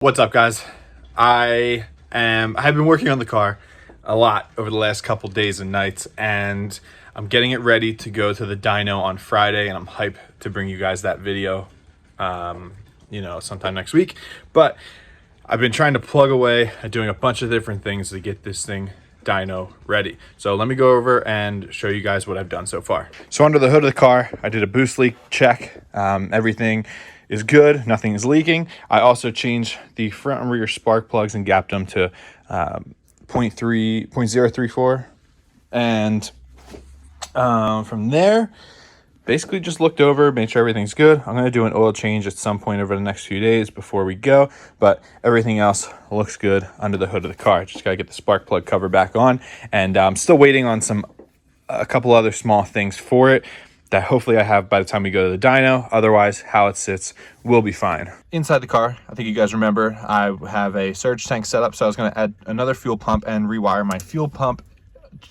What's up, guys? I have been working on the car a lot over the last couple days and nights, and I'm getting it ready to go to the dyno on Friday, and I'm hyped to bring you guys that video sometime next week. But I've been trying to plug away at doing a bunch of different things to get this thing dyno ready. So let me go over and show you guys what I've done so far. So under the hood of the car, I did a boost leak check. Everything is good, nothing is leaking. I also changed the front and rear spark plugs and gapped them to 0.034, and from there basically just looked over, made sure everything's good. I'm going to do an oil change at some point over the next few days before we go, but everything else looks good under the hood of the car. Just got to get the spark plug cover back on, and I'm still waiting on a couple other small things for it that hopefully I have by the time we go to the dyno. Otherwise, how it sits will be fine. Inside the car, I think you guys remember, I have a surge tank set up, so I was going to add another fuel pump and rewire my fuel pump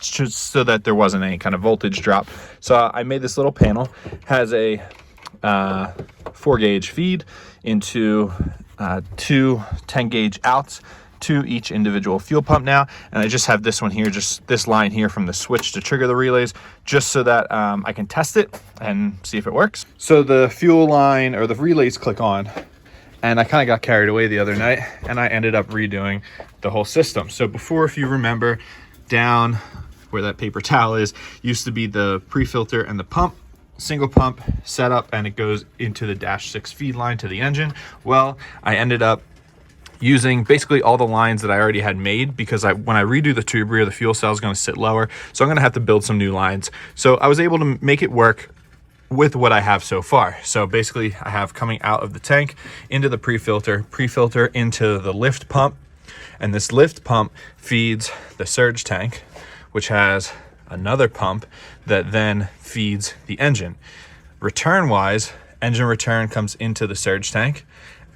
just so that there wasn't any kind of voltage drop. So I made this little panel, has a 4-gauge feed into two 10-gauge outs to each individual fuel pump now, and I just have this one here, just this line here from the switch to trigger the relays, just so that I can test it and see if it works. So the fuel line or the relays click on, and I kind of got carried away the other night, and I ended up redoing the whole system. So before, if you remember, down where that paper towel is, used to be the pre-filter and the pump, single pump setup, and it goes into the -6 feed line to the engine. Well, I ended up using basically all the lines that I already had made, because when I redo the tubery, the fuel cell is going to sit lower, so I'm going to have to build some new lines. So I was able to make it work with what I have so far. So basically I have coming out of the tank into the pre-filter into the lift pump, and this lift pump feeds the surge tank, which has another pump that then feeds the engine. Return wise, engine return comes into the surge tank,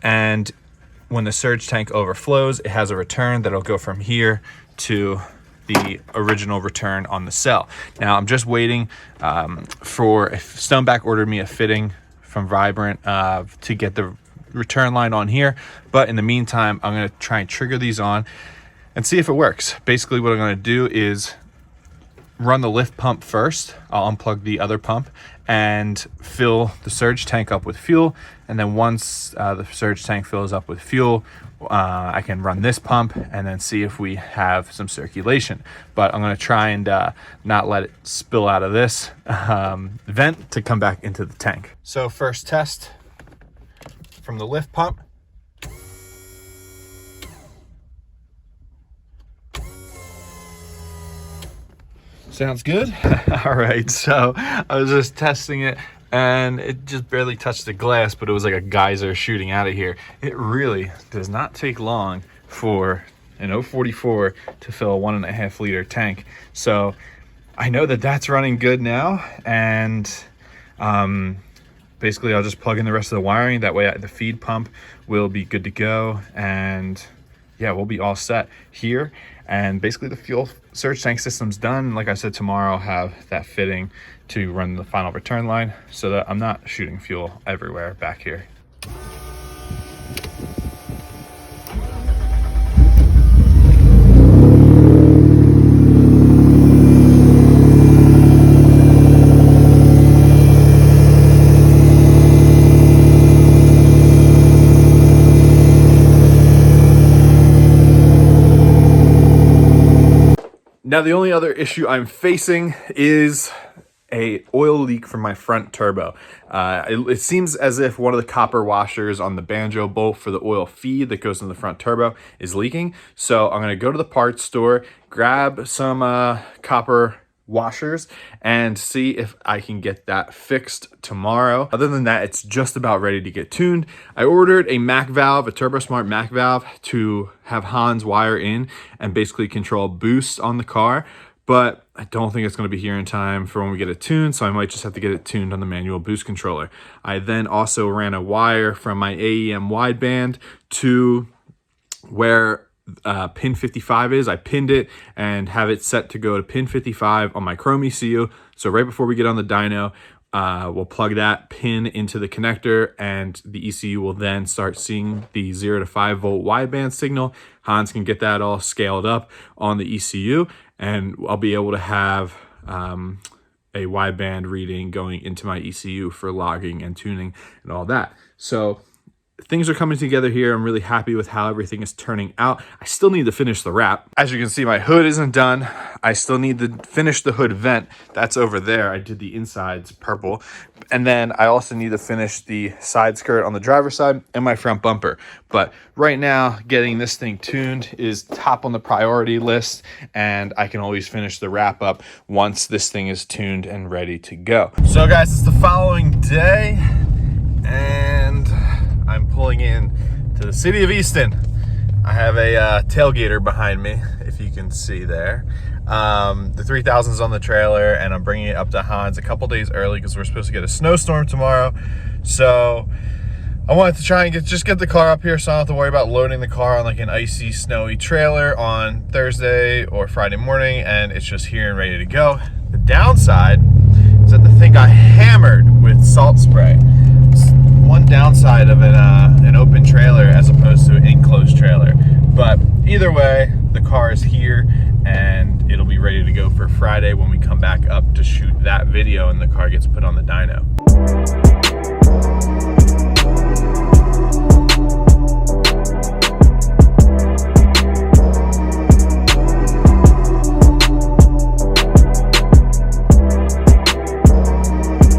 and when the surge tank overflows, it has a return that'll go from here to the original return on the cell. Now I'm just waiting for, Stoneback ordered me a fitting from Vibrant to get the return line on here, but in the meantime I'm going to try and trigger these on and see if it works. Basically what I'm going to do is run the lift pump first. I'll unplug the other pump and fill the surge tank up with fuel, and then once the surge tank fills up with fuel, I can run this pump and then see if we have some circulation. But I'm going to try and not let it spill out of this vent to come back into the tank. So first test from the lift pump. Sounds good. All right, so I was just testing it, and it just barely touched the glass, but it was like a geyser shooting out of here. It really does not take long for an 044 to fill a 1.5 liter tank. So I know that that's running good now, and basically I'll just plug in the rest of the wiring. That way the feed pump will be good to go, and yeah, we'll be all set here. And basically the fuel surge tank system's done. Like I said, tomorrow I'll have that fitting to run the final return line so that I'm not shooting fuel everywhere back here. Now, the only other issue I'm facing is a oil leak from my front turbo. It seems as if one of the copper washers on the banjo bolt for the oil feed that goes in the front turbo is leaking. So I'm going to go to the parts store, grab some copper washers, and see if I can get that fixed tomorrow. Other than that, it's just about ready to get tuned. I ordered a Mac valve, a TurboSmart Mac valve, to have Hans wire in and basically control boost on the car, but I don't think it's going to be here in time for when we get it tuned, so I might just have to get it tuned on the manual boost controller. I then also ran a wire from my AEM wideband to where pin 55 is. I pinned it and have it set to go to pin 55 on my Chrome ECU. So right before we get on the dyno, we'll plug that pin into the connector, and the ECU will then start seeing the 0 to 5 volt wideband signal. Hans can get that all scaled up on the ECU, and I'll be able to have a wideband reading going into my ECU for logging and tuning and all that. So things are coming together here. I'm really happy with how everything is turning out. I still need to finish the wrap. As you can see, my hood isn't done. I still need to finish the hood vent. That's over there. I did the insides purple. And then I also need to finish the side skirt on the driver's side and my front bumper. But right now, getting this thing tuned is top on the priority list, and I can always finish the wrap up once this thing is tuned and ready to go. So guys, it's the following day, and I'm pulling in to the city of Easton. I have a tailgater behind me, if you can see there. The 3000's on the trailer, and I'm bringing it up to Hans a couple days early because we're supposed to get a snowstorm tomorrow. So I wanted to try and get the car up here so I don't have to worry about loading the car on like an icy, snowy trailer on Thursday or Friday morning, and it's just here and ready to go. The downside is that the thing got hammered with salt spray. One downside of an open trailer as opposed to an enclosed trailer. But either way, the car is here and it'll be ready to go for Friday when we come back up to shoot that video and the car gets put on the dyno.